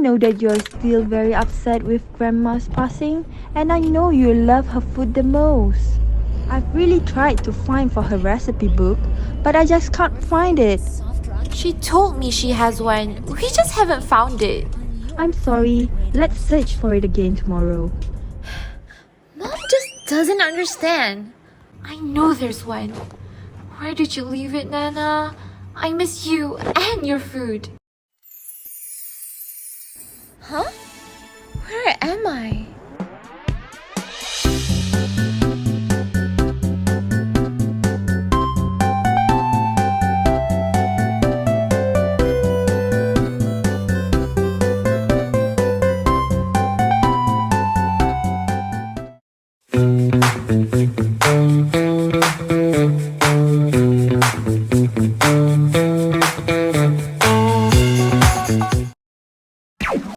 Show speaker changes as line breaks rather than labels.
know that you're still very upset with Grandma's passing, and I know you love her food the most. I've really tried to find for her recipe book, but I just can't find it.
She told me she has one. We just haven't found it.
I'm sorry, let's search for it again tomorrow.
Mom just doesn't understand. I know there's one. Where did you leave it, Nana? I miss you and your food. Huh? Where am I?